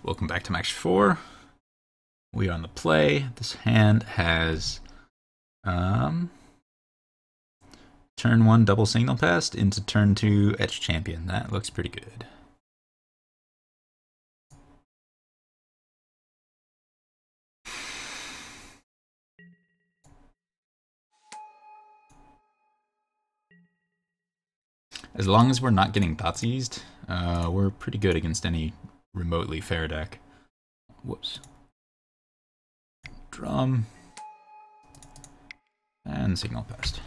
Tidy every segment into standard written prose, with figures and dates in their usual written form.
Welcome back to match 4. We are on the play. This hand has turn 1 double signal passed into turn 2 etch champion. That looks pretty good. As long as we're not getting Thoughtsseized, we're pretty good against any remotely fair deck. Whoops. Drum. And signal passed.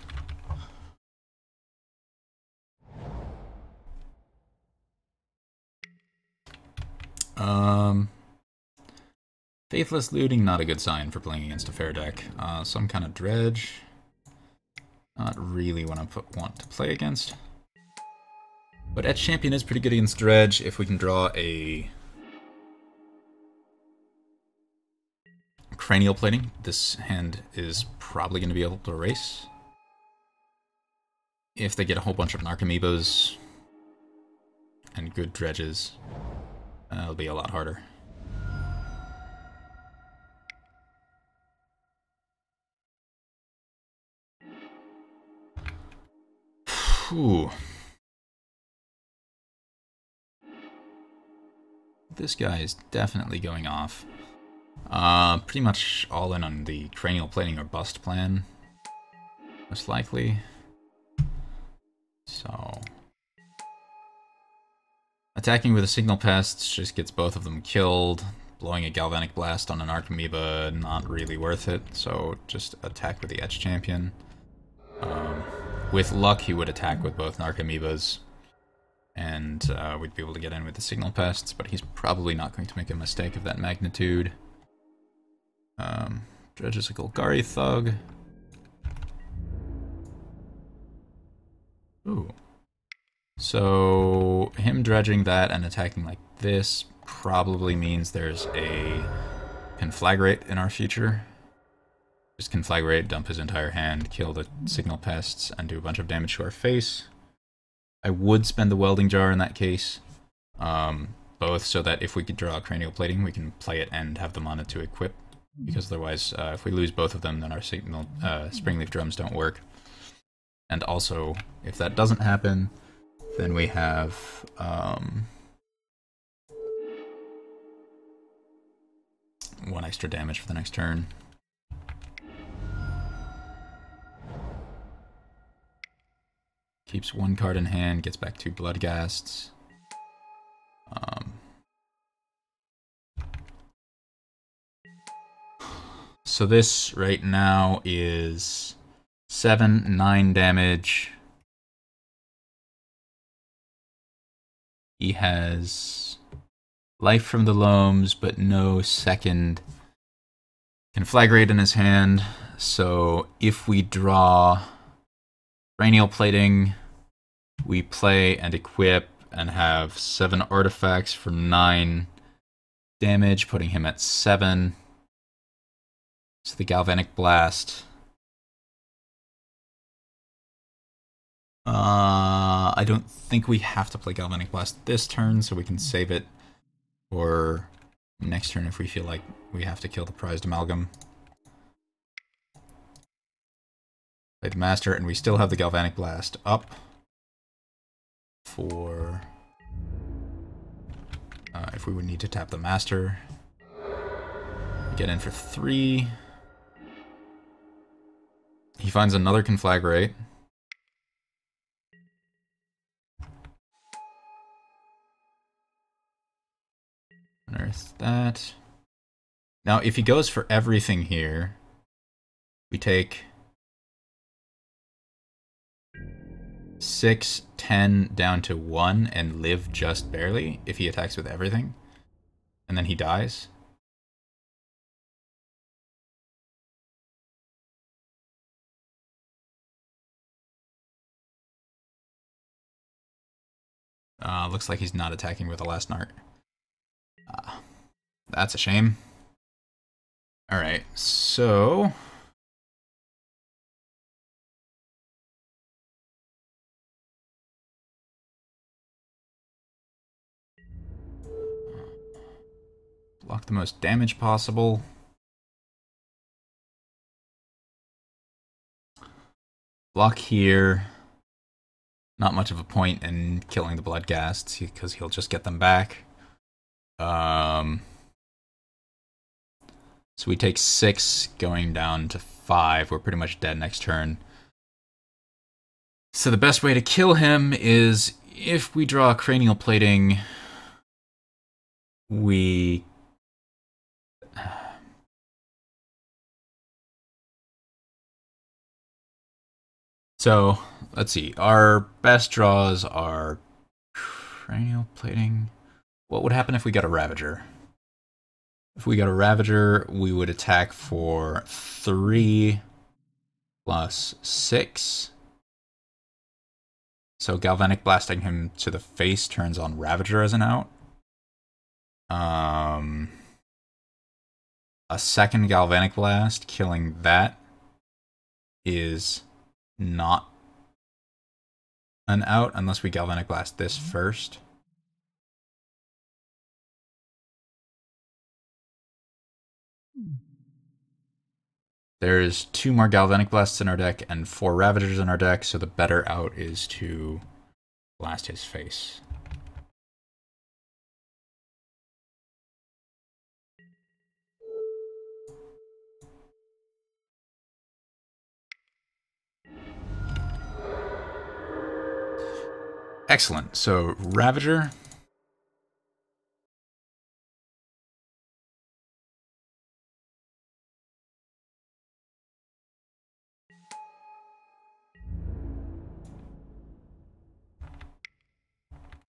Faithless Looting, not a good sign for playing against a fair deck. Some kind of Dredge. Not really what I want to play against. But Etch Champion is pretty good against Dredge if we can draw a Cranial Plating. This hand is probably going to be able to erase. If they get a whole bunch of Narcomoebas and good Dredges, it'll be a lot harder. Whew. This guy is definitely going off. Pretty much all in on the Cranial Plating or Bust plan, most likely. So, attacking with a Signal Pest just gets both of them killed. Blowing a Galvanic Blast on an Archamoeba, not really worth it, so just attack with the Etch Champion. With luck, he would attack with both Narcomoebas, and we'd be able to get in with the Signal Pests, but he's probably not going to make a mistake of that magnitude. Dredge is a Golgari Thug. Ooh. So, him dredging that and attacking like this probably means there's a Conflagrate in our future. Just Conflagrate, dump his entire hand, kill the Signal Pests, and do a bunch of damage to our face. I would spend the Welding Jar in that case, both so that if we could draw a Cranial Plating, we can play it and have the mana to equip, because otherwise, if we lose both of them, then our Springleaf Drums don't work. And also, if that doesn't happen, then we have one extra damage for the next turn. Keeps one card in hand, gets back 2 Bloodghasts. So this right now is 7-9 damage. He has Life from the Loams, but no second Conflagrate in his hand. So if we draw Cranial Plating, we play and equip and have 7 artifacts for 9 damage, putting him at 7. So the Galvanic Blast. I don't think we have to play Galvanic Blast this turn, so we can save it for next turn if we feel like we have to kill the Prized Amalgam. Play the Master, and we still have the Galvanic Blast up for if we would need to tap the Master. Get in for 3. He finds another Conflagrate. Unearth that. Now, if he goes for everything here, we take 6, 10 down to 1 and live just barely if he attacks with everything. And then he dies. Looks like he's not attacking with the last Narc. That's a shame. Alright, so block the most damage possible. Block here. Not much of a point in killing the Bloodghasts because he'll just get them back. So we take 6 going down to 5. We're pretty much dead next turn. So the best way to kill him is if we draw Cranial Plating, we... So, let's see. Our best draws are Cranial Plating. What would happen if we got a Ravager? If we got a Ravager, we would attack for 3 plus 6. So Galvanic Blasting him to the face turns on Ravager as an out. A second Galvanic Blast, killing that, is not an out unless we Galvanic Blast this first. There's 2 more Galvanic Blasts in our deck and 4 Ravagers in our deck, so the better out is to blast his face. Excellent. So, Ravager.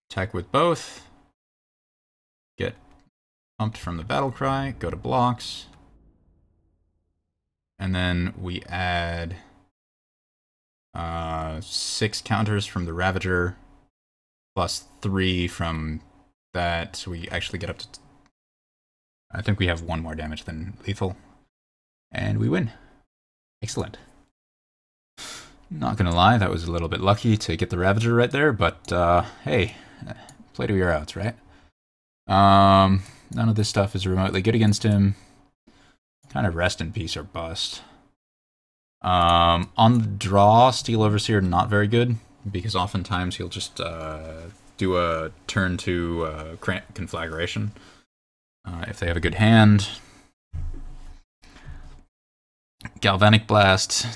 Attack with both. Get pumped from the battle cry. Go to blocks. And then we add 6 counters from the Ravager. Plus 3 from that, so we actually get up to... I think we have 1 more damage than lethal. And we win. Excellent. Not gonna lie, that was a little bit lucky to get the Ravager right there, but hey, play to your outs, right? None of this stuff is remotely good against him. Kind of rest in peace or bust. On the draw, Steel Overseer not very good, because oftentimes he'll just do a turn 2 Conflagration. If they have a good hand. Galvanic Blast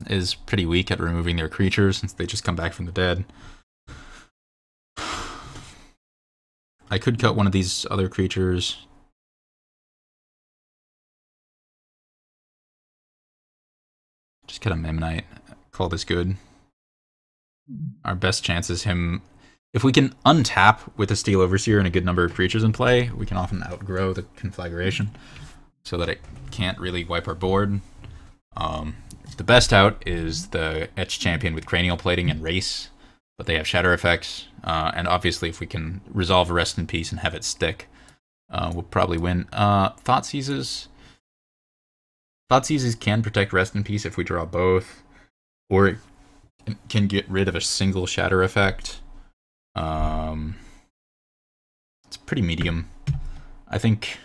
is pretty weak at removing their creatures since they just come back from the dead. I could cut one of these other creatures. Just cut a Memnite. Call this good. Our best chance is him... If we can untap with a Steel Overseer and a good number of creatures in play, we can often outgrow the Conflagration so that it can't really wipe our board. The best out is the Etched Champion with Cranial Plating and Race, but they have Shatter effects, and obviously if we can resolve a Rest in Peace and have it stick, we'll probably win. Thoughtseizes can protect Rest in Peace if we draw both, or it can get rid of a single Shatter effect. It's pretty medium. I think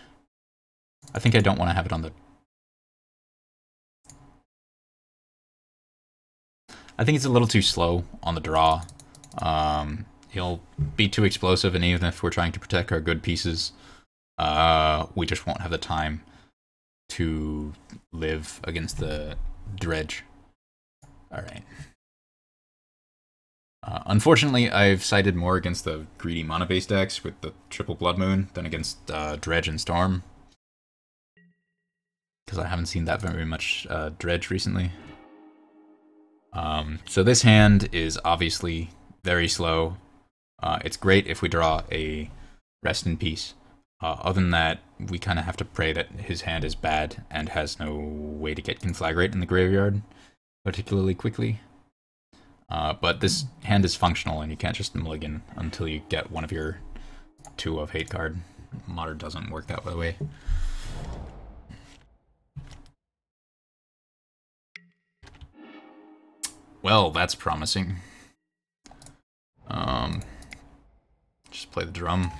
I don't want to have it on the... I think it's a little too slow on the draw. He'll be too explosive, and even if we're trying to protect our good pieces, we just won't have the time to live against the Dredge. Alright. Unfortunately, I've sided more against the greedy mana-based decks with the triple Blood Moon than against Dredge and Storm. Because I haven't seen that very much Dredge recently. So this hand is obviously very slow. It's great if we draw a Rest in Peace. Other than that, we kind of have to pray that his hand is bad and has no way to get Conflagrate in the graveyard particularly quickly. But this hand is functional, and you can't just mulligan until you get one of your 2 of Hate card. Modern doesn't work that way. Well, that's promising. Just play the drum.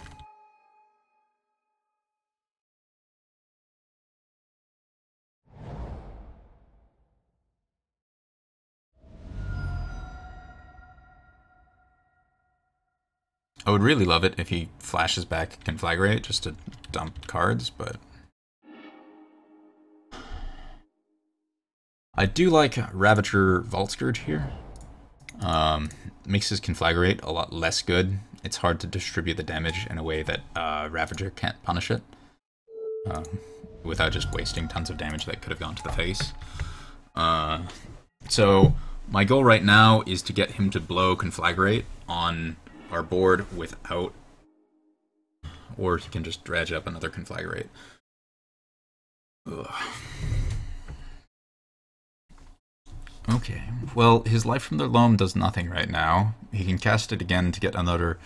I would really love it if he flashes back Conflagrate just to dump cards, but... I do like Ravager Vault Scourge here. Makes his Conflagrate a lot less good. It's hard to distribute the damage in a way that Ravager can't punish it. Without just wasting tons of damage that could have gone to the face. So my goal right now is to get him to blow Conflagrate on our board without... Or he can just dredge up another Conflagrate. Ugh. Okay, well, his Life from the Loam does nothing right now. He can cast it again to get another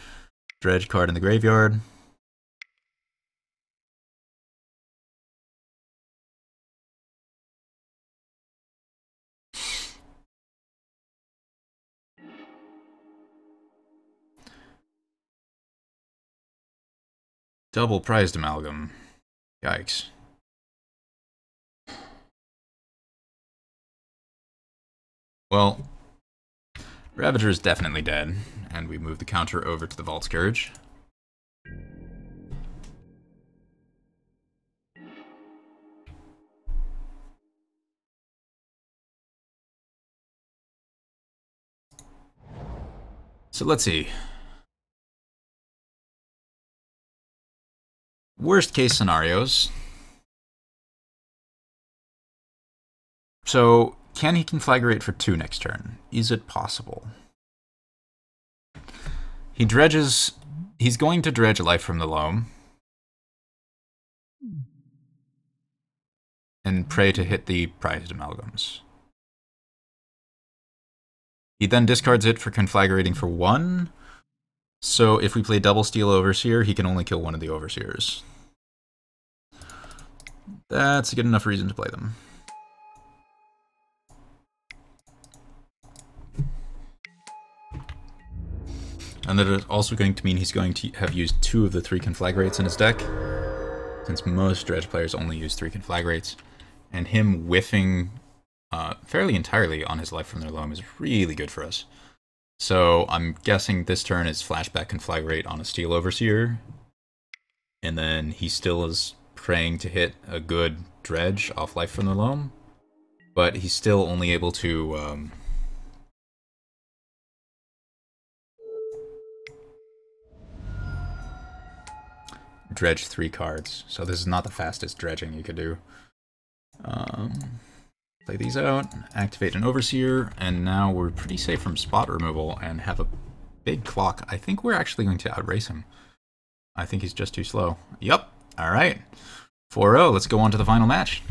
Dredge card in the graveyard. Double Prized Amalgam. Yikes. Well, Ravager is definitely dead, and we move the counter over to the Vault Scourge. So let's see. Worst case scenarios. So, can he Conflagrate for 2 next turn? Is it possible? He dredges... He's going to dredge Life from the Loam. And pray to hit the Prized Amalgams. He then discards it for Conflagrating for 1. So if we play double Steel Overseer, he can only kill one of the Overseers. That's a good enough reason to play them. And that is also going to mean he's going to have used 2 of the 3 Conflagrates in his deck, since most Dredge players only use 3 Conflagrates. And him whiffing fairly entirely on his Life from their Loam is really good for us. So I'm guessing this turn is Flashback Conflagrate on a Steel Overseer, and then he still is praying to hit a good Dredge off Life from the Loam, but he's still only able to... dredge 3 cards, so this is not the fastest dredging you could do. Play these out, activate an Overseer, and now we're pretty safe from spot removal and have a big clock. I think we're actually going to outrace him. I think he's just too slow. Yup, alright. 4-0, let's go on to the final match.